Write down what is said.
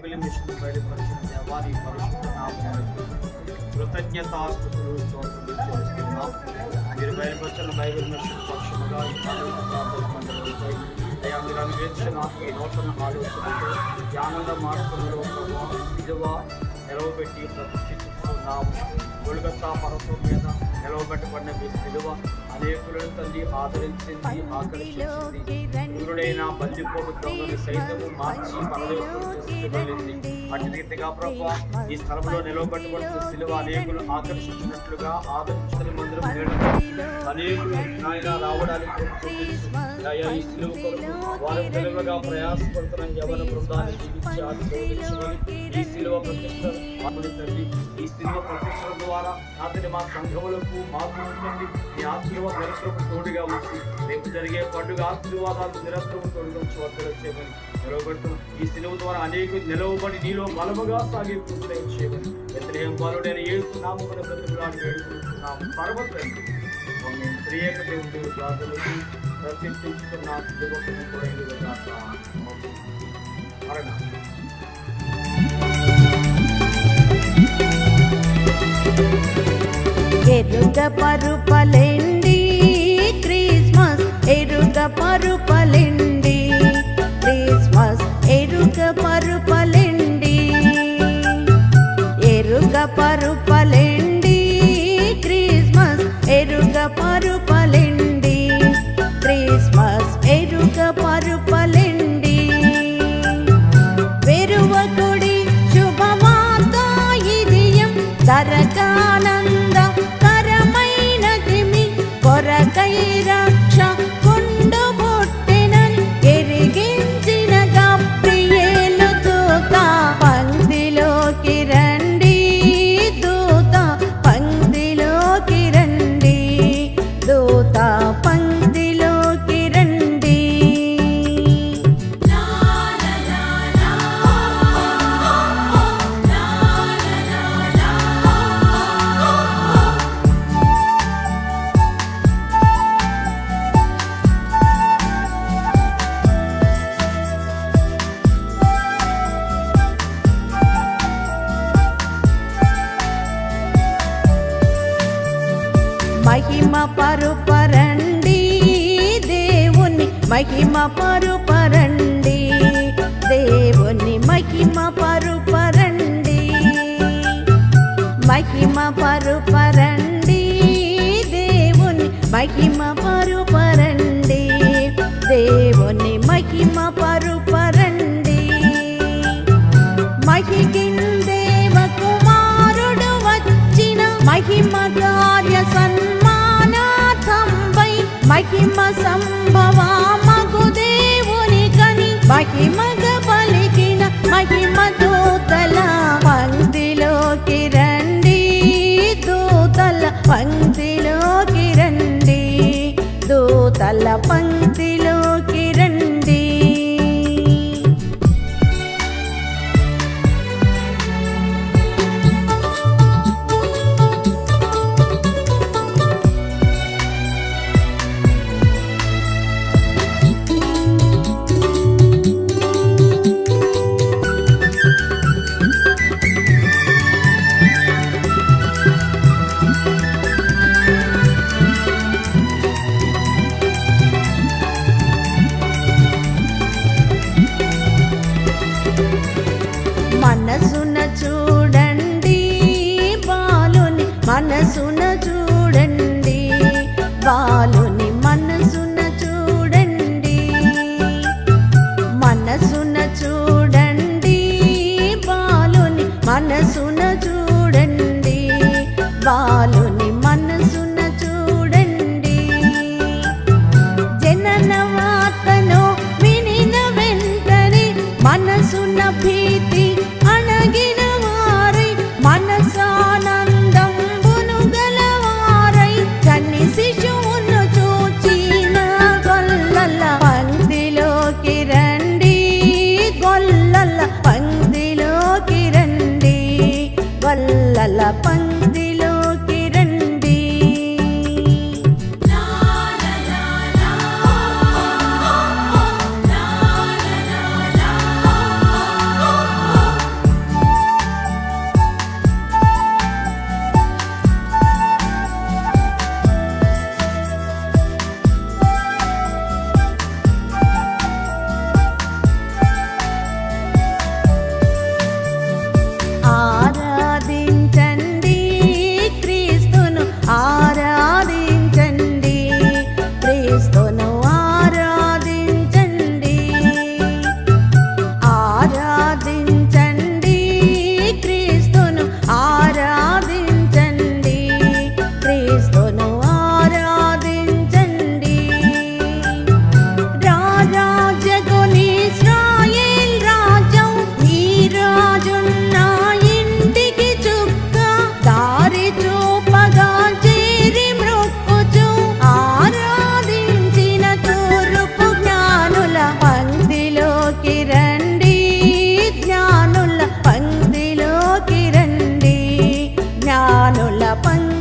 Bible machine బయలుపరిచిన దేవాని పరిశుద్ధ నామమునకు కృతజ్ఞతాస్తుతులు స్తోత్రములు చెల్లిస్తున్నాం. మీరు బయలుపరిచిన బైబిల్ మిషన్ పక్షముగా ఈ ప్రార్థన మందిరంపై అయ్యా మీరు అనుగ్రహించిన ఈ నూతన ఆలోచనతో ధ్యానంద మార్గంలో విలువ నిలవబెట్టి ప్రతిష్ఠిస్తున్నాము. గొల్గొతా పర్వతం మీద నిలవబెట్టబడిన మీ విలువ అనేకులను తల్లి ఆదరించింది, ఆకర్షించింది. గురుడైన బందిపోటు దొంగని సైతము మార్చి పరదేశింది. అటు రీతిగా ప్రభు ఈ స్థలంలో నిలవబెట్టబడిన సిలువ అనేకులు ఆకర్షించినట్లుగా ఆదరించిన మందిరం అనేకులు ఆయన రావడానికి ఈ సిలువ కొరకు వారు తెలుగుగా ప్రయాసపడుతున్న యవన బృందాన్ని జీవించి ఆశీర్వదించుకొని ఈ సిలువ ప్రతిష్ట తల్లి ఈ సిలువ ప్రతిష్టల ద్వారా అతని మా సంఘములకు మాకు ఉంటుంది. ఈ ఆశీర్వాద నిరంతరం తోడుగా ఉంచి రేపు జరిగే పండుగ ఆశీర్వాదాలు నిరంతరం తోడుగా ఉంచి వర్తలు చేయమని నిలవబడుతున్నాం. ఈ సిలువ ద్వారా అనేక నిలవబడి నీలో బలముగా సాగే పూర్తి చేయమని బెత్లెహేము బాలుడైన యేసు నామమున బ్రతిమలాడి వేడుకుంటున్నాము. పరమతండ్రి త్రియేక దేవుడు ప్రార్థనకు ప్రతిష్ఠించుకున్న సిలువకు కూడా మరణ ఎరుగ పరుపలెండి క్రిస్మస్ ఎరుగ పరుపలెండి క్రిస్మస్ ఎరుగ పరుపలెండి ఎరుగ పరుపలెండి క్రిస్మస్ ఎరుగ పరుపలెండి క్రిస్మస్ ఎరుగ పరుపలెండి వెరువకుడి శుభవార్త ఇదియం తరకానంద కొరకై రక్ష కొండు పుట్టినని ఎరిగించిన గబ్రియేలు దూత పంక్తిలోకి రండి, దూత పంక్తిలోకి రండి, దూత పంక్తిలోకి రండి. మహిమ పరుపరండి దేవుని మహిమ పరుపరండి, దేవుని మహిమ పరుపరండి, మహిమ పరుపరండి దేవుని మహిమ పరుపరండి, దేవుని మహిమ పరుపరండి. మహికిందేవ కుమారుడు వచ్చిన మహిమ కార్య సన్మానార్థంపై మహిమ సంభవ మగు దేవుని కని మహిమగ పలికిన మహిమ దూతల పంక్తిలోకి రండి, దూతల పంక్తిలోకి రండి, దూతల పంక్తిలోకి రండి. మనసున చూడండి బాలుని మనసున చూడండి, బాలుని మనసున చూడండి, మనసున చూడండి బాలుని మనసున చూడండి, బాలుని మనసున చూడండి. జనన వార్తను వినిన వెంటనే మనసున భీతి అణగిన వారై మనసానందంబును గల పంచ